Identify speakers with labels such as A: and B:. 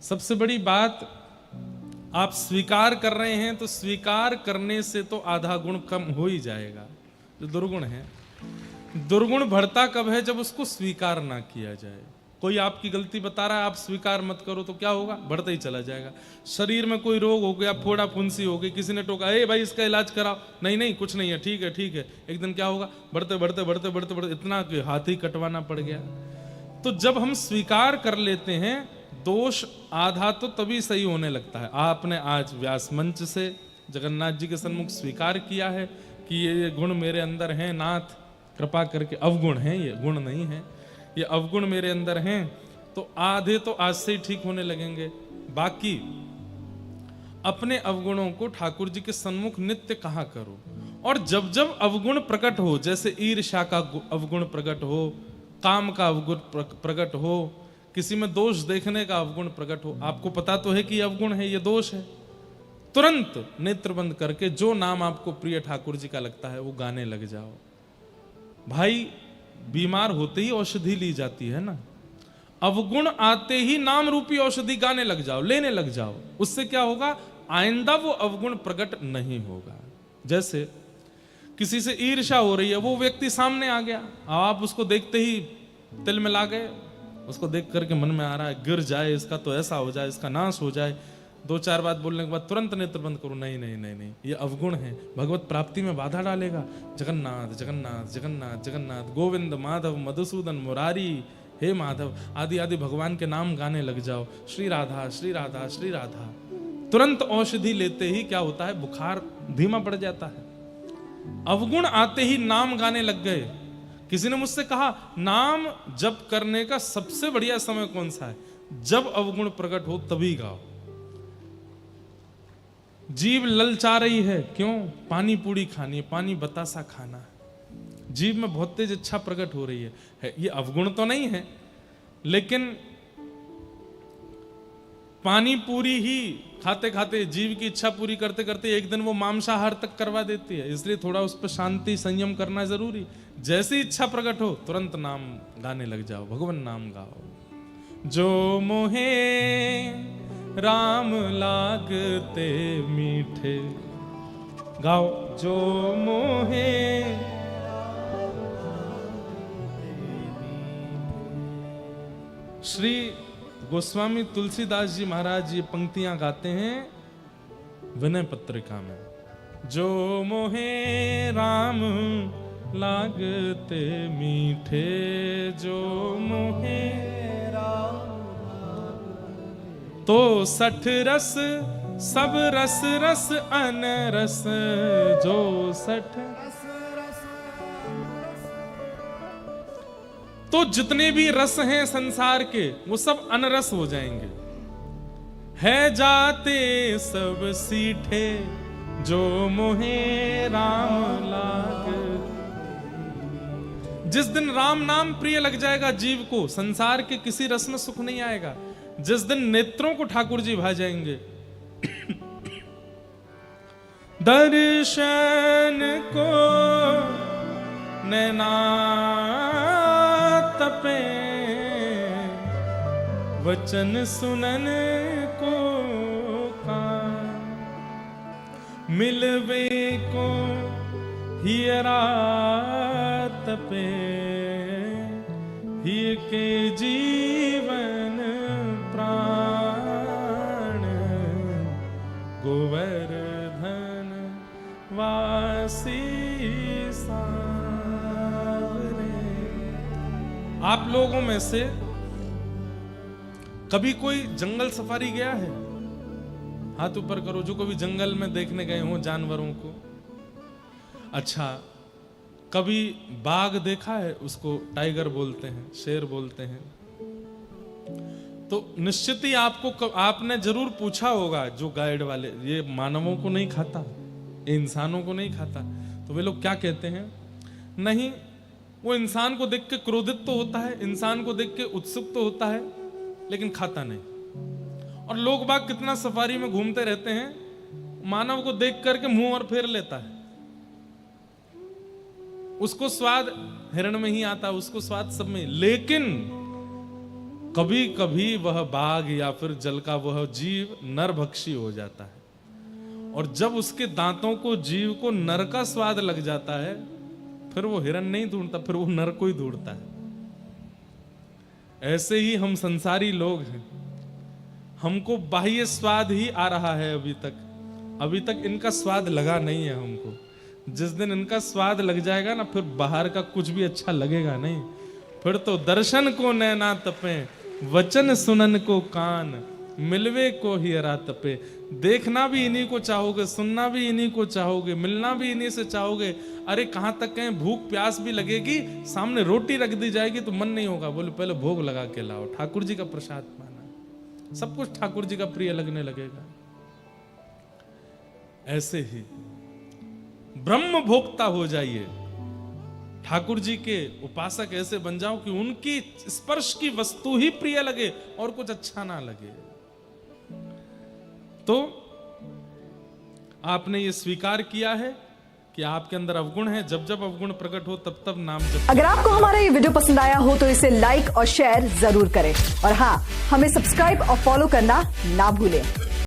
A: सबसे बड़ी बात, आप स्वीकार कर रहे हैं तो स्वीकार करने से तो आधा गुण कम हो ही जाएगा। जो दुर्गुण है, दुर्गुण बढ़ता कब है? जब उसको स्वीकार ना किया जाए। कोई आपकी गलती बता रहा है, आप स्वीकार मत करो तो क्या होगा? बढ़ता ही चला जाएगा। शरीर में कोई रोग हो गया, फोड़ा फुंसी हो गई, किसी ने टोका, ए भाई इसका इलाज कराओ, नहीं नहीं कुछ नहीं है, ठीक है ठीक है, एक दिन क्या होगा? बढ़ते बढ़ते बढ़ते बढ़ते बढ़ते इतना कि हाथ ही कटवाना पड़ गया। तो जब हम स्वीकार कर लेते हैं, दोष आधा तो तभी सही होने लगता है। आपने आज व्यास मंच से जगन्नाथ जी के सन्मुख स्वीकार किया है कि ये गुण मेरे अंदर हैं, नाथ कृपा करके, अवगुण हैं ये, गुण नहीं है, ये अवगुण मेरे अंदर हैं, तो आधे तो आज से ही ठीक होने लगेंगे। बाकी अपने अवगुणों को ठाकुर जी के सन्मुख नित्य कहा करो। और जब जब अवगुण प्रकट हो, जैसे ईर्ष्या का अवगुण प्रकट हो, काम का अवगुण प्रकट हो, किसी में दोष देखने का अवगुण प्रकट हो, आपको पता तो है कि ये अवगुण है, ये दोष है, तुरंत नेत्र बंद करके जो नाम आपको प्रिय ठाकुर जी का लगता है वो गाने लग जाओ। भाई बीमार होते ही औषधि ली जाती है ना, अवगुण आते ही नाम रूपी औषधि गाने लग जाओ, लेने लग जाओ। उससे क्या होगा? आइंदा वो अवगुण प्रकट नहीं होगा। जैसे किसी से ईर्ष्या हो रही है, वो व्यक्ति सामने आ गया, आप उसको देखते ही तिल मिला गए, उसको देख करके मन में आ रहा है गिर जाए, इसका तो ऐसा हो जाए, इसका नाश हो जाए। दो चार बात बोलने के बाद तुरंत नेत्र बंद करो, नहीं नहीं नहीं नहीं, ये अवगुण है, भगवत प्राप्ति में बाधा डालेगा। जगन्नाथ जगन्नाथ जगन्नाथ जगन्नाथ, गोविंद माधव मधुसूदन मुरारी, हे माधव आदि आदि भगवान के नाम गाने लग जाओ। श्री राधा श्री राधा श्री राधा। तुरंत औषधि लेते ही क्या होता है? बुखार धीमा पड़ जाता है। अवगुण आते ही नाम गाने लग गए। किसी ने मुझसे कहा, नाम जप करने का सबसे बढ़िया समय कौन सा है? जब अवगुण प्रकट हो तभी गाओ। जीभ ललचा रही है, क्यों? पानी पूरी खानी है, पानी बतासा खाना है, जीभ में बहुत तेज इच्छा प्रकट हो रही है। ये अवगुण तो नहीं है, लेकिन पानी पूरी ही खाते खाते, जीव की इच्छा पूरी करते करते एक दिन वो मांसाहार तक करवा देती है। इसलिए थोड़ा उस पर शांति संयम करना जरूरी। जैसी इच्छा प्रकट हो तुरंत नाम गाने लग जाओ, भगवान नाम गाओ। जो मोहे राम लागते मीठे, गाओ। जो मोहे श्री गोस्वामी तुलसीदास जी महाराज ये पंक्तियां गाते हैं विनय पत्रिका में। जो मोहे राम लागते मीठे, जो मोहे तो सठ रस सब रस रस अनरस, जो सठ तो जितने भी रस हैं संसार के वो सब अनरस हो जाएंगे। है जाते सब सीठे, जो मोहे राम लाग। जिस दिन राम नाम प्रिय लग जाएगा जीव को, संसार के किसी रस में सुख नहीं आएगा। जिस दिन नेत्रों को ठाकुर जी भा जाएंगे, दर्शन को नैना तपे, वचन सुनन को कान, मिलवे को हियरा तपे, हिय के जीवन प्राण, गोवर्धन वासी सावरे। आप लोगों में से कभी कोई जंगल सफारी गया है? हाथ ऊपर करो जो कभी जंगल में देखने गए हो जानवरों को। अच्छा, कभी बाघ देखा है? उसको टाइगर बोलते हैं, शेर बोलते हैं। तो निश्चित ही आपने जरूर पूछा होगा, जो गाइड वाले, ये मानवों को नहीं खाता, ये इंसानों को नहीं खाता, तो वे लोग क्या कहते हैं? नहीं, वो इंसान को देख के क्रोधित तो होता है, इंसान को देख के उत्सुक तो होता है, लेकिन खाता नहीं। और लोग बाग कितना सफारी में घूमते रहते हैं, मानव को देख करके मुंह और फेर लेता है। उसको स्वाद हिरण में ही आता है, उसको स्वाद सब में। लेकिन कभी कभी वह बाघ या फिर जल का वह जीव नरभक्षी हो जाता है, और जब उसके दांतों को जीव को नर का स्वाद लग जाता है, फिर वो हिरण नहीं ढूंढता, फिर वो नर को ही ढूंढता है। ऐसे ही हम संसारी लोग हैं, हमको बाह्य स्वाद ही आ रहा है अभी तक इनका स्वाद लगा नहीं है हमको। जिस दिन इनका स्वाद लग जाएगा ना, फिर बाहर का कुछ भी अच्छा लगेगा नहीं। फिर तो दर्शन को नैना तपे, वचन सुनन को कान, मिलवे को ही अरा तपे। देखना भी इन्हीं को चाहोगे, सुनना भी इन्हीं को चाहोगे, मिलना भी इन्हीं से चाहोगे। अरे कहां तक कहें, भूख प्यास भी लगेगी, सामने रोटी रख दी जाएगी तो मन नहीं होगा, बोले पहले भोग लगा के लाओ, ठाकुर जी का प्रसाद पाना, सब कुछ ठाकुर जी का प्रिय लगने लगेगा। ऐसे ही ब्रह्म भोक्ता हो जाइए, ठाकुर जी के उपासक ऐसे बन जाओ कि उनकी स्पर्श की वस्तु ही प्रिय लगे और कुछ अच्छा ना लगे। तो आपने ये स्वीकार किया है कि आपके अंदर अवगुण है, जब जब अवगुण प्रकट हो तब तब नाम जप।
B: अगर आपको हमारा ये वीडियो पसंद आया हो तो इसे लाइक और शेयर जरूर करें, और हाँ, हमें सब्सक्राइब और फॉलो करना ना भूलें।